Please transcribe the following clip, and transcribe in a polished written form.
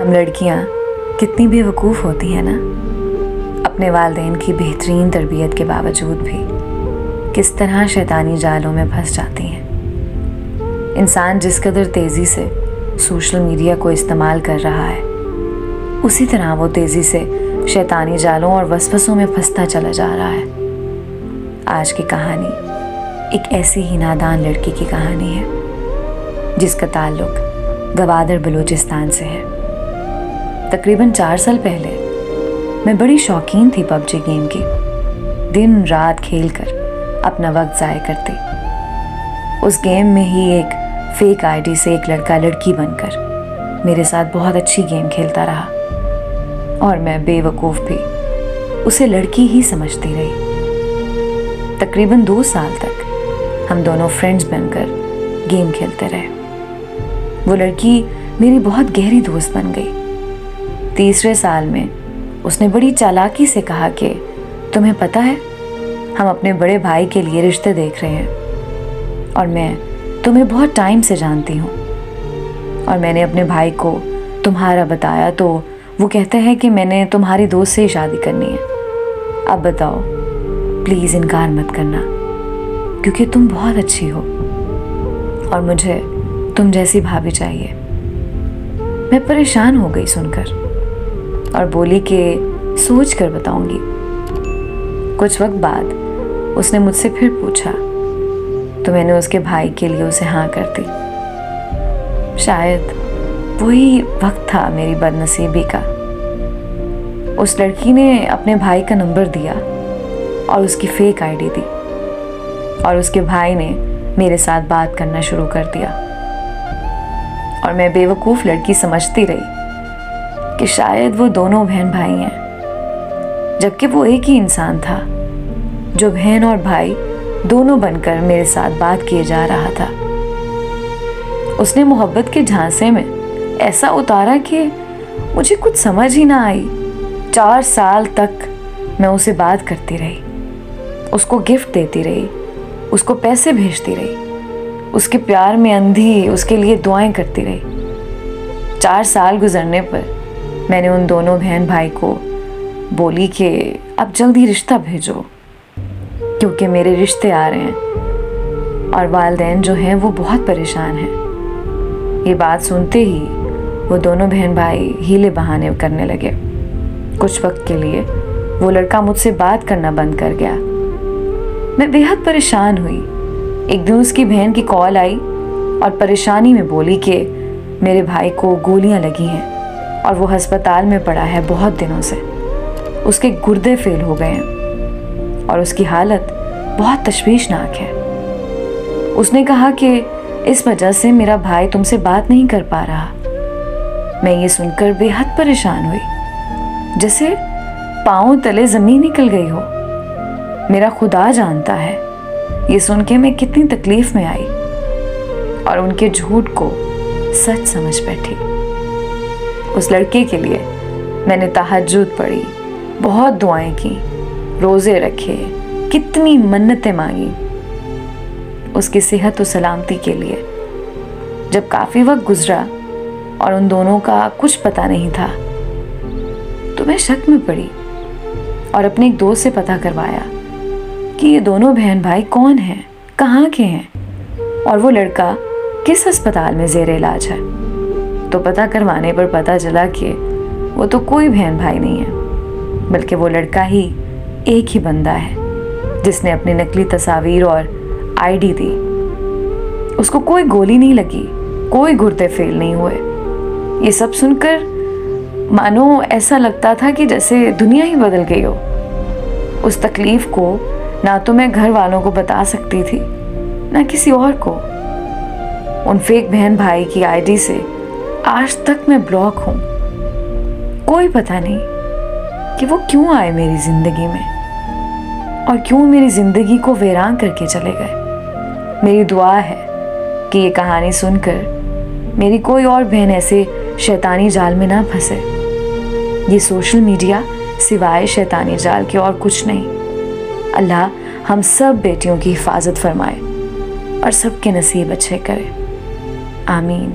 हम लड़कियां कितनी बेवकूफ़ होती हैं ना, अपने वालिदैन की बेहतरीन तरबियत के बावजूद भी किस तरह शैतानी जालों में फंस जाती हैं। इंसान जिस कदर तेज़ी से सोशल मीडिया को इस्तेमाल कर रहा है, उसी तरह वो तेज़ी से शैतानी जालों और वसवसों में फंसता चला जा रहा है। आज की कहानी एक ऐसी ही नादान लड़की की कहानी है जिसका ताल्लुक गवादर बलूचिस्तान से है। तकरीबन 4 साल पहले मैं बड़ी शौकीन थी पबजी गेम की। दिन रात खेलकर अपना वक्त ज़ाया करती। उस गेम में ही एक फेक आईडी से एक लड़का लड़की बनकर मेरे साथ बहुत अच्छी गेम खेलता रहा और मैं बेवकूफ़ भी उसे लड़की ही समझती रही। तकरीबन 2 साल तक हम दोनों फ्रेंड्स बनकर गेम खेलते रहे। वो लड़की मेरी बहुत गहरी दोस्त बन गई। 3रे साल में उसने बड़ी चालाकी से कहा कि तुम्हें पता है, हम अपने बड़े भाई के लिए रिश्ते देख रहे हैं और मैं तुम्हें बहुत टाइम से जानती हूँ। और मैंने अपने भाई को तुम्हारा बताया तो वो कहता है कि मैंने तुम्हारी दोस्त से ही शादी करनी है। अब बताओ, प्लीज़ इनकार मत करना, क्योंकि तुम बहुत अच्छी हो और मुझे तुम जैसी भाभी चाहिए। मैं परेशान हो गई सुनकर और बोली कि सोच कर बताऊंगी। कुछ वक्त बाद उसने मुझसे फिर पूछा तो मैंने उसके भाई के लिए उसे हाँ कर दी। शायद वही वक्त था मेरी बदनसीबी का। उस लड़की ने अपने भाई का नंबर दिया और उसकी फेक आईडी दी और उसके भाई ने मेरे साथ बात करना शुरू कर दिया। और मैं बेवकूफ़ लड़की समझती रही कि शायद वो दोनों बहन भाई हैं, जबकि वो एक ही इंसान था जो बहन और भाई दोनों बनकर मेरे साथ बात किए जा रहा था। उसने मोहब्बत के झांसे में ऐसा उतारा कि मुझे कुछ समझ ही ना आई। 4 साल तक मैं उसे बात करती रही, उसको गिफ्ट देती रही, उसको पैसे भेजती रही, उसके प्यार में अंधी उसके लिए दुआएं करती रही। 4 साल गुजरने पर मैंने उन दोनों बहन भाई को बोली कि अब जल्दी रिश्ता भेजो, क्योंकि मेरे रिश्ते आ रहे हैं और वालिदैन जो हैं वो बहुत परेशान हैं। ये बात सुनते ही वो दोनों बहन भाई हीले बहाने करने लगे। कुछ वक्त के लिए वो लड़का मुझसे बात करना बंद कर गया। मैं बेहद परेशान हुई। एक दिन उसकी बहन की कॉल आई और परेशानी में बोली कि मेरे भाई को गोलियां लगी हैं और वो अस्पताल में पड़ा है बहुत दिनों से। उसके गुर्दे फेल हो गए हैं और उसकी हालत बहुत तशवीशनाक है। उसने कहा कि इस वजह से मेरा भाई तुमसे बात नहीं कर पा रहा। मैं ये सुनकर बेहद परेशान हुई, जैसे पांव तले जमीन निकल गई हो। मेरा खुदा जानता है ये सुन के मैं कितनी तकलीफ में आई और उनके झूठ को सच समझ बैठी। उस लड़के के लिए मैंने तहज्जुद पढ़ी, बहुत दुआएं की, रोज़े रखे, कितनी मन्नतें मांगी उसकी सेहत और सलामती के लिए। जब काफ़ी वक्त गुजरा और उन दोनों का कुछ पता नहीं था तो मैं शक में पड़ी और अपने एक दोस्त से पता करवाया कि ये दोनों बहन भाई कौन हैं, कहाँ के हैं और वो लड़का किस अस्पताल में ज़ेर इलाज है। तो पता करवाने पर पता चला कि वो तो कोई बहन भाई नहीं है, बल्कि वो लड़का ही एक ही बंदा है जिसने अपनी नकली तस्वीर और आईडी दी। उसको कोई गोली नहीं लगी, कोई गुर्दे फेल नहीं हुए। ये सब सुनकर मानो ऐसा लगता था कि जैसे दुनिया ही बदल गई हो। उस तकलीफ को ना तो मैं घर वालों को बता सकती थी ना किसी और को। उन फेक बहन भाई की आईडी से आज तक मैं ब्लॉक हूँ। कोई पता नहीं कि वो क्यों आए मेरी जिंदगी में और क्यों मेरी जिंदगी को वीरान करके चले गए। मेरी दुआ है कि ये कहानी सुनकर मेरी कोई और बहन ऐसे शैतानी जाल में ना फंसे। ये सोशल मीडिया सिवाय शैतानी जाल के और कुछ नहीं। अल्लाह हम सब बेटियों की हिफाजत फरमाए और सबके नसीब अच्छे करे। आमीन।